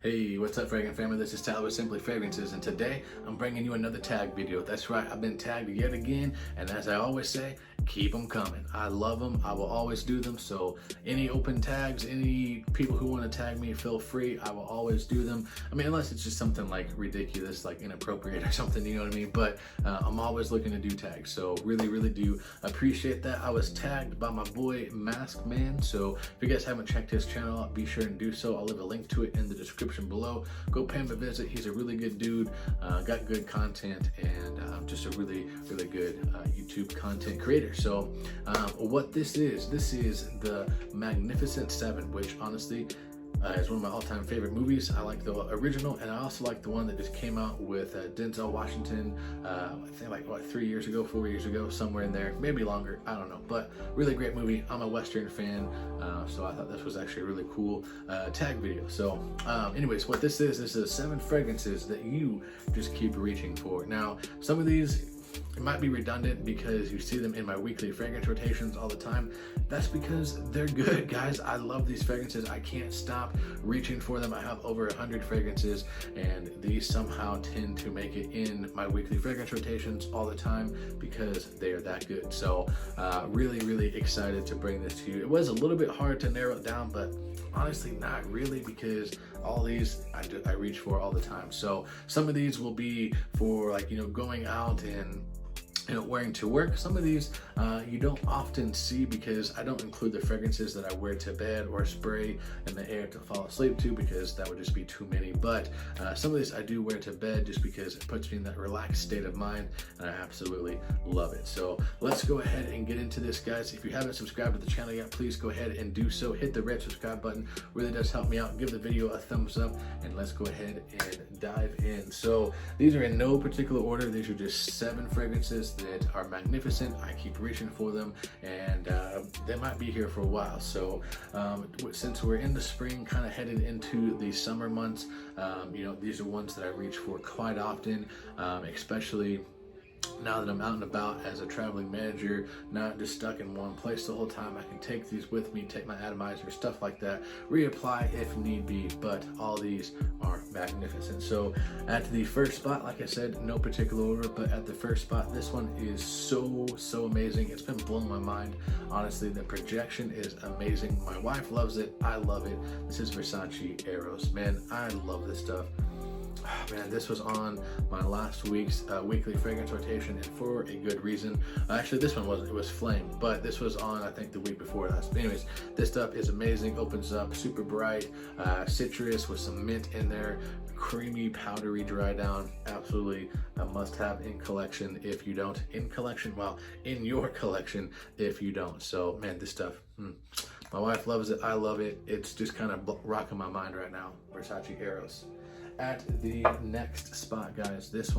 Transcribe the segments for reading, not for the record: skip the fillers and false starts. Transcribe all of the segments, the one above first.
Hey, what's up, Fragrant family? This is Tyler with Simply Fragrances, and today I'm bringing you another tag video. That's right, I've been tagged yet again, and as I always say, keep them coming. I love them. I will always do them. So any open tags, any people who want to tag me, feel free. I will always do them. I mean, unless it's just something like ridiculous, like inappropriate or something, you know what I mean? But I'm always looking to do tags. So really do appreciate that. I was tagged by my boy Mask Man. So if you guys haven't checked his channel out, be sure and do so. I'll leave a link to it in the description below. Go pay him a visit. He's a really good dude, got good content, and just a really good YouTube content creator. So what this is the Magnificent Seven, which honestly is one of my all-time favorite movies. I like the original, and I also like the one that just came out with Denzel Washington, I think like 4 years ago, somewhere in there, maybe longer, I don't know, but really great movie. I'm a Western fan, so I thought this was actually a really cool tag video. So anyways, what this is 7 fragrances that you just keep reaching for. Now, some of these, it might be redundant because you see them in my weekly fragrance rotations all the time. That's because they're good, guys. I love these fragrances. I can't stop reaching for them. I have over 100 fragrances, and these somehow tend to make it in my weekly fragrance rotations all the time because they are that good. So really excited to bring this to you. It was a little bit hard to narrow it down, but honestly not really, because all these I reach for all the time. So some of these will be for, like, you know, going out and wearing to work. Some of these you don't often see because I don't include the fragrances that I wear to bed or spray in the air to fall asleep to, because that would just be too many. But some of these I do wear to bed just because it puts me in that relaxed state of mind, and I absolutely love it. So let's go ahead and get into this, guys. If you haven't subscribed to the channel yet, please go ahead and do so. Hit the red subscribe button. Really does help me out. Give the video a thumbs up, and let's go ahead and dive in. So these are in no particular order. These are just 7 fragrances that are magnificent. I keep reaching for them, and they might be here for a while. So since we're in the spring, kind of headed into the summer months, you know, these are ones that I reach for quite often, especially now that I'm out and about as a traveling manager, not just stuck in one place the whole time. I can take these with me, take my atomizer, stuff like that, reapply if need be, but all these are magnificent. So at the first spot, like I said, no particular order, but at the first spot, this one is so amazing. It's been blowing my mind, honestly. The projection is amazing. My wife loves it. I love it. This is Versace Eros. Man, I love this stuff. Man, this was on my last week's weekly fragrance rotation, and for a good reason. Actually, this one wasn't, it was Flame, but this was on, I think, the week before last. But anyways, this stuff is amazing. Opens up super bright, citrus with some mint in there, creamy, powdery dry down. Absolutely a must-have in collection if you don't. In collection, well, in your collection if you don't. So, man, this stuff, my wife loves it. I love it. It's just kind of rocking my mind right now. Versace Eros. At the next spot, guys, this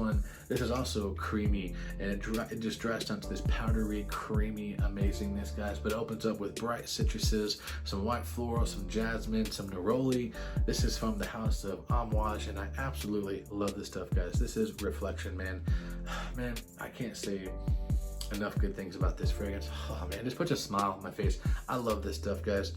is also creamy, and it just dries down to this powdery, creamy amazingness, guys, but it opens up with bright citruses, some white floral, some jasmine, some neroli. This is from the house of Amouage, and I absolutely love this stuff, guys. This is Reflection, man. Man, I can't say enough good things about this fragrance. Oh man, it just puts a smile on my face. I love this stuff, guys.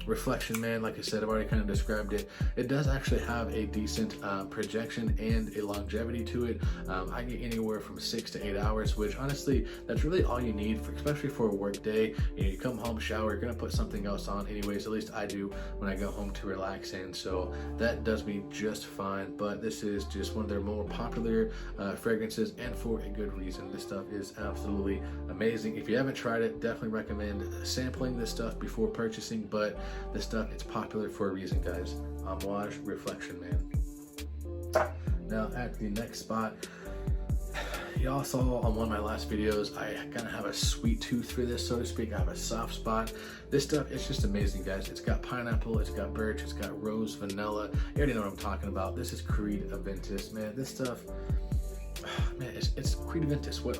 Reflection, man, like I said, I've already kind of described it. It does actually have a decent projection and a longevity to it. I get anywhere from 6 to 8 hours, which honestly, that's really all you need, especially for a work day. You know, you come home, shower, you're gonna put something else on anyways. At least I do when I go home to relax in. So that does me just fine. But this is just one of their more popular fragrances, and for a good reason. This stuff is absolutely amazing. If you haven't tried it, definitely recommend sampling this stuff before purchasing. But this stuff, it's popular for a reason, guys. Amouage Reflection, man. Now at the next spot, y'all saw on one of my last videos, I kind of have a sweet tooth for this, so to speak. I have a soft spot. This stuff, it's just amazing, guys. It's got pineapple, it's got birch, it's got rose, vanilla. You already know what I'm talking about. This is Creed Aventus, man. This stuff, man, it's Creed Aventus. What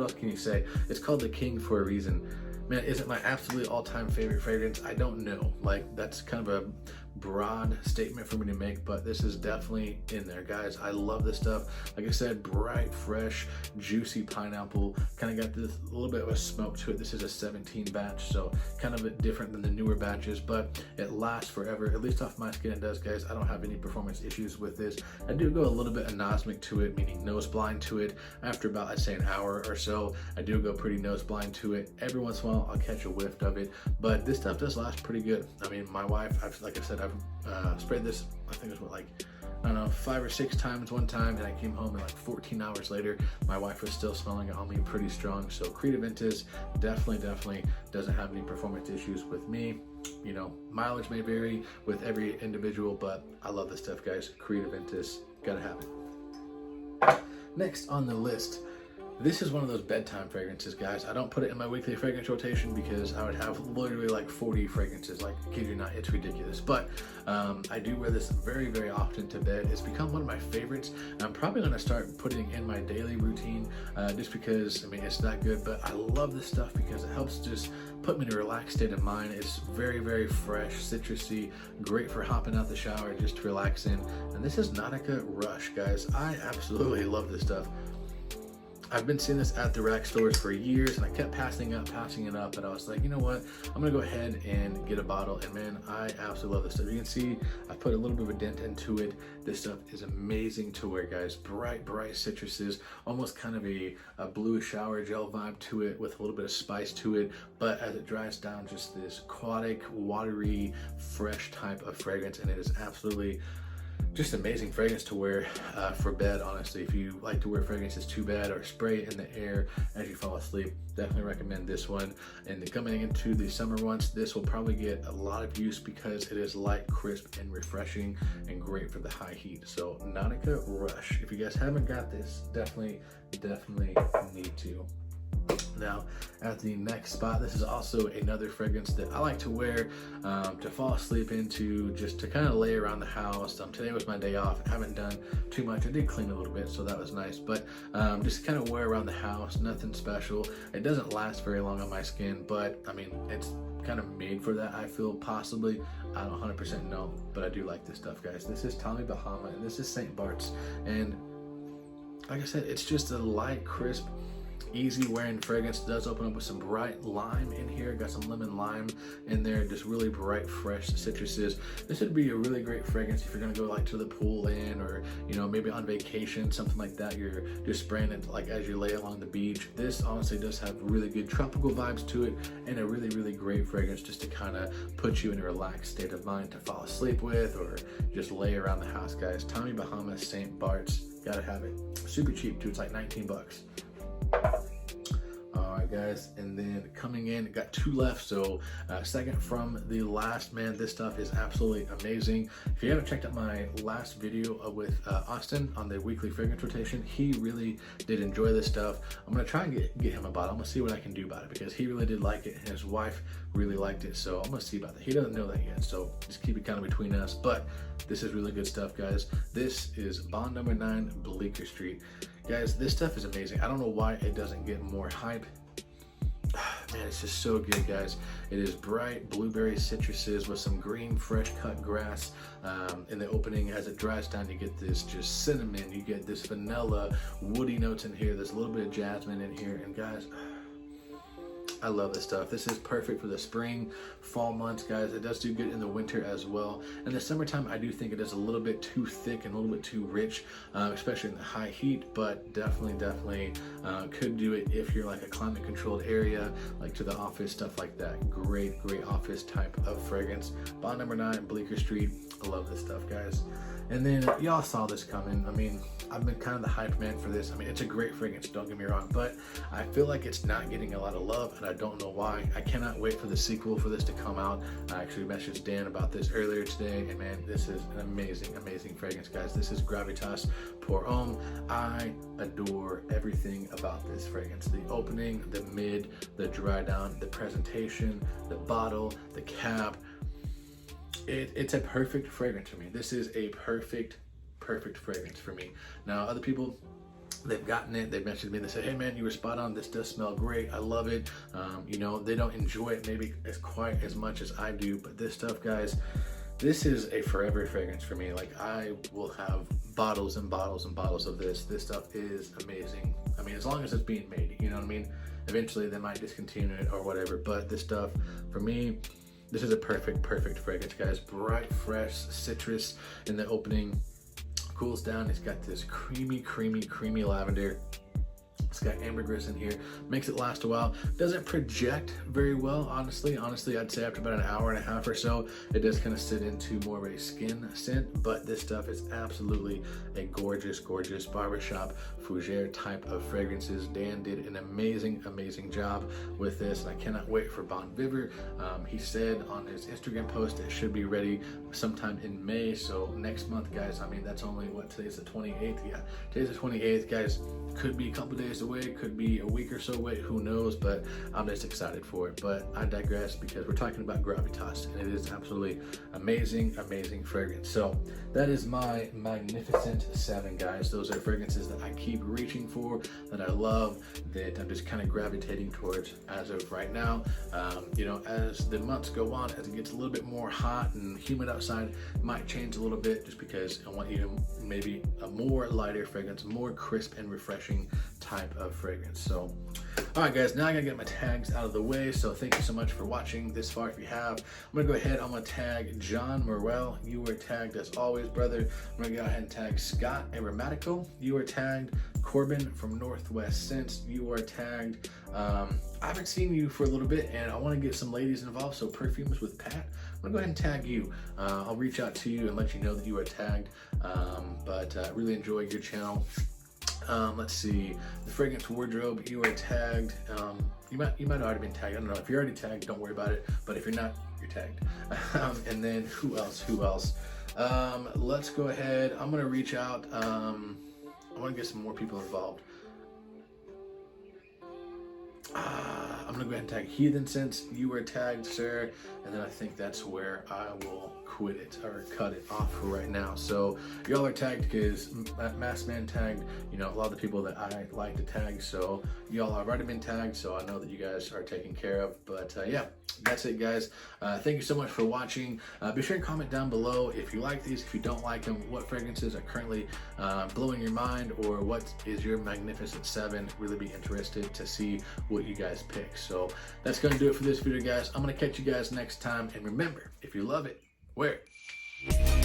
else can you say? It's called the King for a reason. Man, is it my absolute all-time favorite fragrance? I don't know. Like, that's kind of a broad statement for me to make, but this is definitely in there, guys. I love this stuff. Like I said, bright, fresh, juicy pineapple. Kind of got this little bit of a smoke to it. This is a 17 batch, so kind of a bit different than the newer batches, but it lasts forever. At least off my skin it does, guys. I don't have any performance issues with this. I do go a little bit anosmic to it, meaning nose blind to it. After about, I'd say, an hour or so, I do go pretty nose blind to it. Every once in a while, I'll catch a whiff of it, but this stuff does last pretty good. I mean, my wife, like I said, I've sprayed this, I think it was like, I don't know, 5 or 6 times one time, and I came home and like 14 hours later, my wife was still smelling it on me pretty strong. So Creed Aventus definitely doesn't have any performance issues with me. You know, mileage may vary with every individual, but I love this stuff, guys. Creed Aventus, gotta have it. Next on the list, this is one of those bedtime fragrances, guys. I don't put it in my weekly fragrance rotation because I would have literally like 40 fragrances. Like, kid you not, it's ridiculous. But I do wear this very often to bed. It's become one of my favorites. I'm probably gonna start putting in my daily routine just because, I mean, it's that good. But I love this stuff because it helps just put me in a relaxed state of mind. It's very fresh, citrusy, great for hopping out the shower just to relax in. And this is Nautica Rush, guys. I absolutely love this stuff. I've been seeing this at the rack stores for years, and I kept passing it up, and I was like, you know what, I'm gonna go ahead and get a bottle. And man, I absolutely love this stuff. You can see I put a little bit of a dent into it. This stuff is amazing to wear, guys. Bright citruses, almost kind of a blue shower gel vibe to it with a little bit of spice to it, but as it dries down, just this aquatic, watery, fresh type of fragrance, and it is absolutely just amazing fragrance to wear for bed, honestly. If you like to wear fragrances to bed or spray it in the air as you fall asleep, definitely recommend this one. And coming into the summer months, this will probably get a lot of use because it is light, crisp, and refreshing and great for the high heat. So Nautica Rush, if you guys haven't got this, definitely need to. Now, at the next spot, this is also another fragrance that I like to wear to fall asleep into, just to kind of lay around the house. Today was my day off. I haven't done too much. I did clean a little bit, so that was nice, but just kind of wear around the house, nothing special. It doesn't last very long on my skin, but I mean, it's kind of made for that, I feel, possibly. I don't 100% know, but I do like this stuff, guys. This is Tommy Bahama, and this is St. Bart's. And like I said, it's just a light, crisp, easy wearing fragrance. It does open up with some bright lime in here. Got some lemon lime in there, just really bright, fresh citruses. This would be a really great fragrance if you're gonna go like to the pool in, or you know, maybe on vacation, something like that. You're just spraying it like as you lay along the beach. This honestly does have really good tropical vibes to it, and a really great fragrance just to kind of put you in a relaxed state of mind to fall asleep with, or just lay around the house, guys. Tommy Bahama, St. Bart's, gotta have it. Super cheap too, it's like 19 bucks. Alright guys, and then coming in, got 2 left, so second from the last. Man, this stuff is absolutely amazing. If you haven't checked out my last video with Austin on the weekly fragrance rotation, he really did enjoy this stuff. I'm gonna try and get him a bottle. I'm gonna see what I can do about it, because he really did like it and his wife really liked it, so I'm gonna see about that. He doesn't know that yet, so just keep it kind of between us, but this is really good stuff, guys. This is Bond Number 9 Bleecker Street. Guys, this stuff is amazing. I don't know why it doesn't get more hype. Man, it's just so good, guys. It is bright blueberry citruses with some green fresh cut grass in the opening. As it dries down, you get this just cinnamon, you get this vanilla, woody notes in here. There's a little bit of jasmine in here, and guys, I love this stuff. This is perfect for the spring, fall months, guys. It does do good in the winter as well. In the summertime, I do think it is a little bit too thick and a little bit too rich, especially in the high heat, but definitely could do it if you're like a climate controlled area, like to the office, stuff like that. Great office type of fragrance. Bond Number 9, Bleecker Street. I love this stuff, guys. And then y'all saw this coming. I mean, I've been kind of the hype man for this. I mean, it's a great fragrance, don't get me wrong, but I feel like it's not getting a lot of love, and I don't know why. I cannot wait for the sequel for this to come out. I actually messaged Dan about this earlier today, and man, this is an amazing fragrance, guys. This is Gravitas Pour Homme. I adore everything about this fragrance. The opening, the mid, the dry down, the presentation, the bottle, the cap. It's a perfect fragrance for me. This is a perfect fragrance for me. Now, other people, they've gotten it, they've messaged me, they say, hey man, you were spot on, this does smell great, I love it. You know, they don't enjoy it maybe as quite as much as I do, but this stuff, guys, this is a forever fragrance for me. Like, I will have bottles and bottles and bottles of this. This stuff is amazing. I mean, as long as it's being made, you know what I mean? Eventually they might discontinue it or whatever, but this stuff, for me, this is a perfect fragrance, guys. Bright, fresh, citrus in the opening, cools down. It's got this creamy lavender. It's got ambergris in here, makes it last a while. Doesn't project very well, honestly. I'd say after about an hour and a half or so, it does kind of sit into more of a skin scent, but this stuff is absolutely a gorgeous barbershop fougere type of fragrances. Dan did an amazing job with this, and I cannot wait for Bon Vivre. He said on his Instagram post it should be ready sometime in May, so next month, guys. I mean, that's only, what, today's the 28th? Yeah, today's the 28th, guys. Could be a couple days away, could be a week or so away, who knows, but I'm just excited for it. But I digress, because we're talking about Gravitas, and it is absolutely amazing fragrance. So that is my Magnificent 7, guys. Those are fragrances that I keep reaching for, that I love, that I'm just kind of gravitating towards as of right now. You know, as the months go on, as it gets a little bit more hot and humid outside, it might change a little bit, just because I want you to maybe a more lighter fragrance, more crisp and refreshing type of fragrance. So all right, guys, now I gotta get my tags out of the way. So thank you so much for watching this far. If you have, I'm gonna go ahead, I'm gonna tag John Morel. You were tagged as always, brother. I'm gonna go ahead and tag Scott Aromatical. You are tagged. Corbin from Northwest Scents. You are tagged. I haven't seen you for a little bit, and I want to get some ladies involved. So Perfumes with Pat, I'm gonna go ahead and tag you. I'll reach out to you and let you know that you are tagged. But really enjoy your channel. Let's see, the Fragrance Wardrobe, you are tagged. You might have already been tagged. I don't know. If you're already tagged, don't worry about it. But if you're not, you're tagged. And then who else? Let's go ahead. I'm gonna reach out. I want to get some more people involved. I'm gonna go ahead and tag Heathen Sense. You were tagged, sir. And then I think that's where I will quit it or cut it off for right now. So y'all are tagged because Mass Man tagged, you know, a lot of the people that I like to tag. So y'all have already been tagged, so I know that you guys are taken care of. But yeah, that's it, guys. Thank you so much for watching. Be sure and comment down below if you like these, if you don't like them, what fragrances are currently blowing your mind, or what is your Magnificent 7. Really be interested to see what you guys pick. So that's gonna do it for this video, guys. I'm gonna catch you guys next time, and remember, if you love it, wear it.